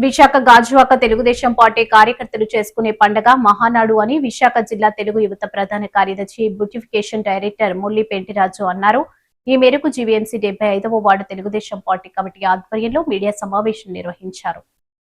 Visakha Gajuwaka Telugu Desam party కార్యకర్తలు చేసుకునే పండగ మహానాడు అని విశాఖ జిల్లా తెలుగు యువత ప్రధాన కార్యదర్శి బ్యూటిఫికేషన్ డైరెక్టర్ ముల్లి పెంటిరాజు అన్నారు. ఈ మేరకు జీవీఎంసీ 75వ వార్డు తెలుగుదేశం పార్టీ కమిటీ ఆధ్వర్యంలో మీడియా సమావేశం నిర్వహించారు.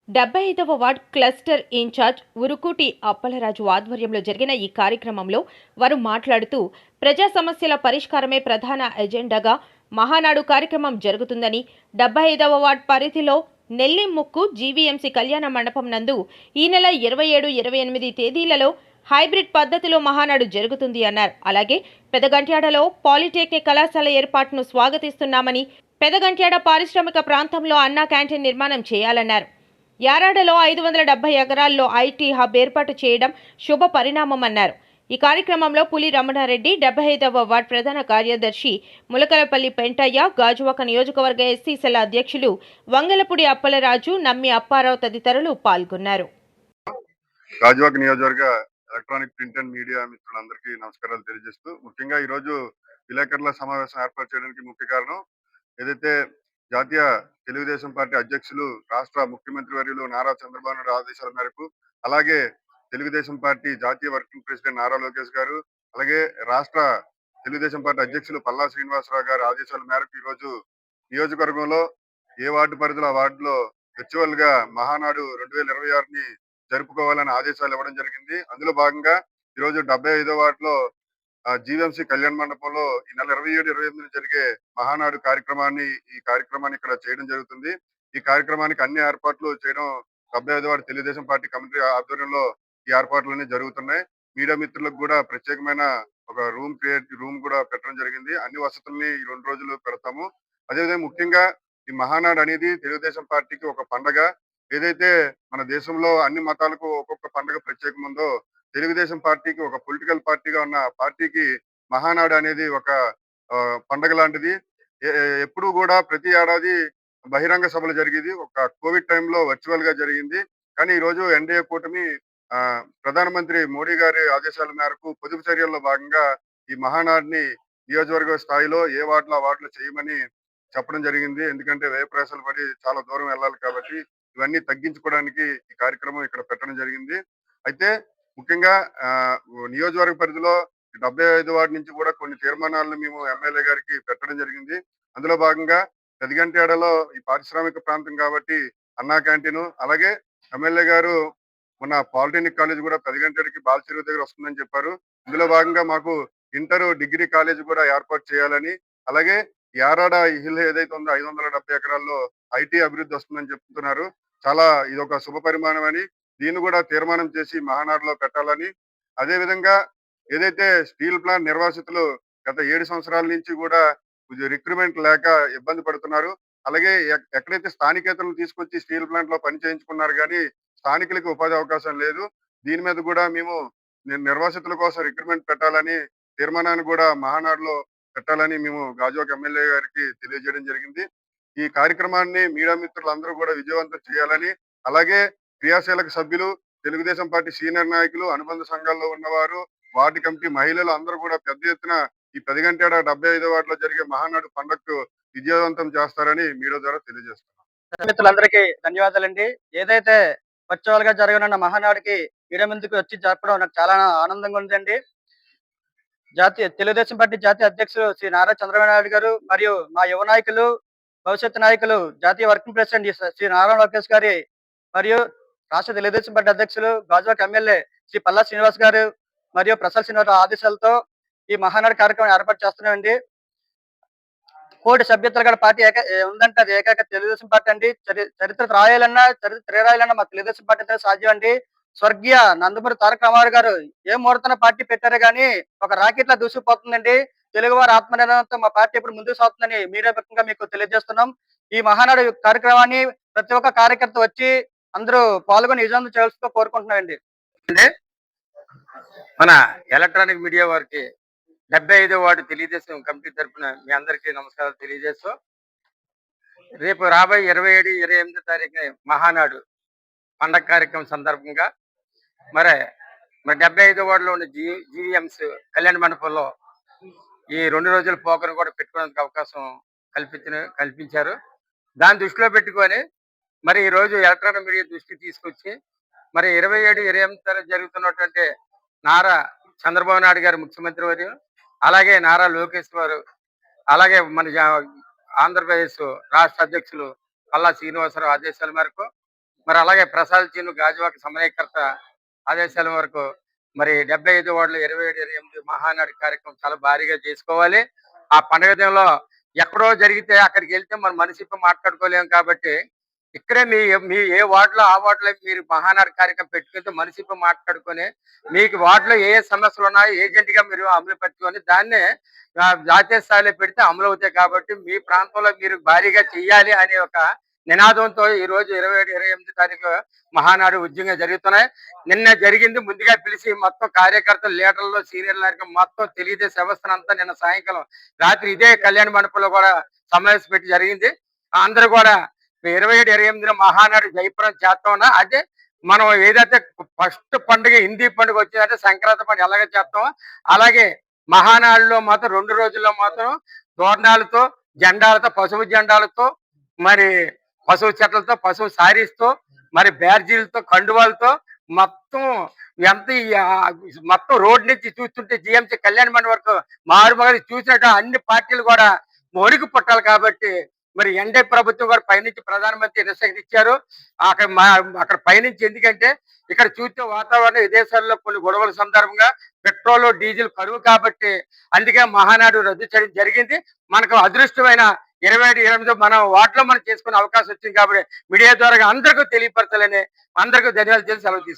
75వ ward cluster in-charge Urukuti Appalaraju ఆధ్వర్యంలో జరిగిన ఈ కార్యక్రమంలో వారు మాట్లాడుతూ ప్రజా సమస్యల పరిష్కారమే ప్రధాన ఎజెండాగా మహానాడు కార్యక్రమం జరుగుతుందని, 75వ వార్డ్ పరిధిలో నెల్లిముక్కు జీవీఎంసీ కళ్యాణ మండపం నందు ఈ నెల 27, 28 తేదీలలో హైబ్రిడ్ పద్ధతిలో మహానాడు జరుగుతుంది అన్నారు. అలాగే పెదగంట్యాడలో పాలిటెక్నిక్ కళాశాల ఏర్పాటును స్వాగతిస్తున్నామని, పెదగంట్యాడ పారిశ్రామిక ప్రాంతంలో అన్నా క్యాంటీన్ నిర్మాణం చేయాలన్నారు. యారాడలో 570 ఎకరాల్లో ఐటీ హబ్ ఏర్పాటు చేయడం శుభ పరిణామమన్నారు. ఈ కార్యక్రమంలో పులి రమణారెడ్డి, 75వ వార్డ్ ప్రధాన కార్యదర్శి ములకలపల్లి పెంటయ్య, గాజువాక నియోజకవర్గ ఎస్సీ సెల్ అధ్యక్షులు వంగలపూడి అప్పలరాజు, నమ్మి అప్పారావు తదితరులు పాల్గొన్నారు. గాజువాక నియోజకవర్గ ఎలక్ట్రానిక్ ప్రింట్ అండ్ మీడియా మిత్రులందరికీ నమస్కారాలు తెలియజేస్తూ, ముఖ్యంగా ఈరోజు విలేకరుల సమావేశం ఏర్పాటు చేయడానికి ముఖ్య కారణం ఏదైతే జాతీయ తెలుగుదేశం పార్టీ అధ్యక్షులు రాష్ట్ర ముఖ్యమంత్రి వర్యులు నారా చంద్రబాబు నాయుడు ఆదేశాల మేరకు, అలాగే తెలుగుదేశం పార్టీ జాతీయ వర్కింగ్ ప్రెసిడెంట్ నారా లోకేష్ గారు, అలాగే రాష్ట్ర తెలుగుదేశం పార్టీ అధ్యక్షులు పల్లా శ్రీనివాసరావు గారి ఆదేశాల మేరకు ఈరోజు నియోజకవర్గంలో ఏ వార్డు పరిధిలో ఆ వార్డులో వర్చువల్ గా మహానాడు 2026ని జరుపుకోవాలని ఆదేశాలు ఇవ్వడం జరిగింది. అందులో భాగంగా ఈరోజు 75వ వార్డులో జీవీఎంసీ కళ్యాణ మండపంలో ఈ నెల 27, 28 జరిగే మహానాడు ఈ కార్యక్రమాన్ని ఇక్కడ చేయడం జరుగుతుంది. ఈ కార్యక్రమానికి అన్ని ఏర్పాట్లు చేయడం 75వ వార్డు తెలుగుదేశం పార్టీ కమిటీ ఆధ్వర్యంలో ఈ ఏర్పాట్లన్నీ జరుగుతున్నాయి. మీడియా మిత్రులకు కూడా ప్రత్యేకమైన ఒక రూమ్ కూడా పెట్టడం జరిగింది. అన్ని వసతుల్ని ఈ 2 రోజులు పెడతాము. అదేవిధంగా ముఖ్యంగా ఈ మహానాడు అనేది తెలుగుదేశం పార్టీకి ఒక పండగ. ఏదైతే మన దేశంలో అన్ని మతాలకు ఒక్కొక్క పండుగ ప్రత్యేకం ఉందో, తెలుగుదేశం పార్టీకి ఒక పొలిటికల్ పార్టీగా ఉన్న పార్టీకి మహానాడు అనేది ఒక పండగ లాంటిది. ఎప్పుడు కూడా ప్రతి ఏడాది బహిరంగ సభలు జరిగేది. ఒక కోవిడ్ టైంలో వర్చువల్ గా జరిగింది. కానీ ఈ రోజు ఎన్డీఏ కూటమి ప్రధానమంత్రి మోడీ గారి ఆదేశాల మేరకు పొదుపు చర్యల్లో భాగంగా ఈ మహానాడిని నియోజకవర్గ స్థాయిలో ఏ వార్డులో ఆ వార్డులో చేయమని చెప్పడం జరిగింది. ఎందుకంటే వ్యయ ప్రయాసాలు పడి చాలా దూరం వెళ్ళాలి కాబట్టి ఇవన్నీ తగ్గించుకోవడానికి ఈ కార్యక్రమం ఇక్కడ పెట్టడం జరిగింది. అయితే ముఖ్యంగా నియోజకవర్గ పరిధిలో 75 వార్డు నుంచి కూడా కొన్ని తీర్మానాలను మేము ఎమ్మెల్యే గారికి పెట్టడం జరిగింది. అందులో భాగంగా పెదగంట్యాడలో ఈ పారిశ్రామిక ప్రాంతం కాబట్టి అన్నా క్యాంటీన్, అలాగే ఎమ్మెల్యే గారు మొన్న పాలిటెక్నిక్ కాలేజ్ కూడా పెదగంట్యాడికి బాలచెరువు దగ్గర వస్తుందని చెప్పారు. ఇందులో భాగంగా మాకు ఇంటర్, డిగ్రీ కాలేజ్ కూడా ఏర్పాటు చేయాలని, అలాగే యారాడ హిల్ ఏదైతే ఉందో 570 ఎకరాల్లో ఐటీ అభివృద్ధి వస్తుందని చెప్తున్నారు. చాలా ఇదొక శుభ పరిమాణం అని, దీన్ని కూడా తీర్మానం చేసి మహానాడులో పెట్టాలని, అదే విధంగా ఏదైతే స్టీల్ ప్లాంట్ నిర్వాసితులు గత 7 సంవత్సరాల నుంచి కూడా రిక్రూట్మెంట్ లేక ఇబ్బంది పడుతున్నారు. అలాగే ఎక్కడైతే స్థానికేతలను తీసుకొచ్చి స్టీల్ ప్లాంట్ లో పని చేయించుకున్నారు కానీ స్థానికులకి ఉపాధి అవకాశం లేదు. దీని మీద కూడా మేము నిర్వాసితుల కోసం రిక్రూట్మెంట్ పెట్టాలని, తీర్మానాన్ని కూడా మహానాడులో పెట్టాలని మేము గాజువాక ఎమ్మెల్యే గారికి తెలియజేయడం జరిగింది. ఈ కార్యక్రమాన్ని మీడియా మిత్రులందరూ కూడా విజయవంతం చేయాలని, అలాగే క్రియాశీలక సభ్యులు, తెలుగుదేశం పార్టీ సీనియర్ నాయకులు, అనుబంధ సంఘాల్లో ఉన్నవారు, వార్డు కమిటీ మహిళలు అందరూ కూడా పెద్ద ఎత్తున ఈ పెదగంట్యాడ 75వ వార్డులో జరిగే మహానాడు పండుగకు విజయవంతం చేస్తారని మీడియా ద్వారా తెలియజేస్తున్నాం. మిత్రులందరికీ ధన్యవాదాలండి. ఏదైతే వర్చువల్ గా జరగనున్న మహానాడుకి మీడియా ముందుకు వచ్చి జరపడం నాకు చాలా ఆనందంగా ఉందండి. తెలుగుదేశం పార్టీ జాతీయ అధ్యక్షులు శ్రీ నారా చంద్రబాబు నాయుడు గారు మరియు మా యువ నాయకులు, భవిష్యత్తు నాయకులు, జాతీయ వర్కింగ్ ప్రెసిడెంట్ శ్రీ నారా లోకేష్ గారి మరియు రాష్ట్ర తెలుగుదేశం పార్టీ అధ్యక్షులు గాజువాక ఎమ్మెల్యే శ్రీ పల్లా శ్రీనివాస్ గారు మరియు ప్రసాద్ శ్రీనివాసరావు ఆదేశాలతో ఈ మహానాడు కార్యక్రమం ఏర్పాటు చేస్తున్నామండి. కోటి సభ్యతలు గల పార్టీ ఉందంటే అది ఏకైక తెలుగుదేశం పార్టీ అండి. చరిత్ర రాయాలన్నా, చరిత్ర రాయాలన్నా మా తెలుగుదేశం పార్టీ సాధ్యం అండి. స్వర్గీయ నందమూరి తారక రామారావు గారు ఏ ముహూర్తన పార్టీ పెట్టారు కానీ ఒక రాకెట్ లా దూసుకుపోతుందండి. తెలుగువారి ఆత్మనిర్భరంతో మా పార్టీ ఇప్పుడు ముందుకు సాగుతుందని మీడియా పక్షంగా మీకు తెలియజేస్తున్నాం. ఈ మహానాడు కార్యక్రమాన్ని ప్రతి ఒక్క కార్యకర్త వచ్చి అందరూ పాల్గొని విజయవంతం చేయాల్సిందిగా కోరుకుంటున్నామండి. మన ఎలక్ట్రానిక్ మీడియా వారికి 75వ వార్డు తెలుగుదేశం కమిటీ తరఫున మీ అందరికీ నమస్కారాలు తెలియజేస్తూ, రేపు రాబోయే 27, 28 తారీఖున మహానాడు పండగ కార్యక్రమం సందర్భంగా మరి 75వ వార్డులో ఉన్న జీవీఎంస్ కళ్యాణ మండపంలో ఈ 2 రోజుల పోకను కూడా పెట్టుకునేందుకు అవకాశం కల్పించారు. దాన్ని దృష్టిలో పెట్టుకొని మరి ఈ రోజు ఎలక్ట్రానిక్ మీడియా దృష్టికి తీసుకొచ్చి మరి 27, 28 తారీఖు జరుగుతున్నటువంటి నారా చంద్రబాబు నాయుడు గారు ముఖ్యమంత్రి వర్యులు, అలాగే నారా లోకేష్ గారు, అలాగే మన ఆంధ్రప్రదేశ్ రాష్ట్ర అధ్యక్షులు పల్లా శ్రీనివాసరావు ఆదేశాల మేరకు, మరి అలాగే ప్రసాద్ చీను గాజువాక సమన్వయకర్త ఆదేశాల వరకు మరి 75 వార్డులు 27, 28 మహానాడు కార్యక్రమం చాలా భారీగా చేసుకోవాలి. ఆ పండుగ దినంలో ఎక్కడో జరిగితే అక్కడికి వెళ్తే మనం మనసిప్పి మాట్లాడుకోలేము కాబట్టి ఇక్కడే మీ మీ ఏ వార్డులో ఆ వార్డులో మీరు మహానాడు కార్యక్రమం పెట్టుకుంటే మనసిప్పి మాట్లాడుకొని మీకు వార్డులో ఏ సమస్యలు ఉన్నాయో ఏజెంట్ గా మీరు అమలు పెట్టుకొని దాన్నే జాతీయ స్థాయిలో పెడితే అమలు అవుతాయి. కాబట్టి మీ ప్రాంతంలో మీరు భారీగా చెయ్యాలి అనే ఒక నినాదంతో ఈ రోజు 27, 28 తారీఖు మహానాడు ఉద్యోగం జరుగుతున్నాయి. నిన్న జరిగింది ముందుగా పిలిచి మొత్తం కార్యకర్తలు, లీడర్లు, సీనియర్ నాయకులు మొత్తం తెలుగుదేశం వ్యవస్థను అంతా నిన్న సాయంకాలం రాత్రి ఇదే కళ్యాణ మండపంలో కూడా సమావేశం పెట్టి జరిగింది. అందరూ కూడా 27, 28 మహానాడు జయప్రదం చేస్తామన్నా అదే మనం ఏదైతే ఫస్ట్ పండుగ హిందీ పండుగ వచ్చిందంటే సంక్రాంతి పండుగ ఎలాగ చేస్తామో అలాగే మహానాడులో మాత్రం 2 రోజుల్లో మాత్రం తోరణాలతో, జెండాలతో, పసుపు జెండాలతో, మరి పశువు చెట్లతో, పశువు సారీస్తో, మరి బ్యార్జీలతో, కండువాలతో మొత్తం ఎంత మొత్తం రోడ్ నుంచి చూస్తుంటే జిఎంసీ కళ్యాణ మండపం వరకు మారుమగలి చూసినట్టు అన్ని పార్టీలు కూడా మొడికి పుట్టాలి. కాబట్టి మరి ఎన్డీఏ ప్రభుత్వం కూడా పైనుంచి ప్రధానమంత్రి ఇన్స్ట్రక్షన్ ఇచ్చారు. అక్కడ పైనుంచి ఎందుకంటే ఇక్కడ చూస్తే వాతావరణం విదేశాల్లో కొన్ని గొడవల సందర్భంగా పెట్రోల్, డీజిల్ కరువు కాబట్టి అందుకే మహానాడు రద్దు చేయడం జరిగింది. మనకు అదృష్టమైన 27, 28 మన వాటిలో మనం చేసుకునే అవకాశం వచ్చింది కాబట్టి మీడియా ద్వారా అందరికీ తెలియపరచాలని అందరికీ ధన్యవాదాలు చేసి సెలవు తీసుకుంటాం.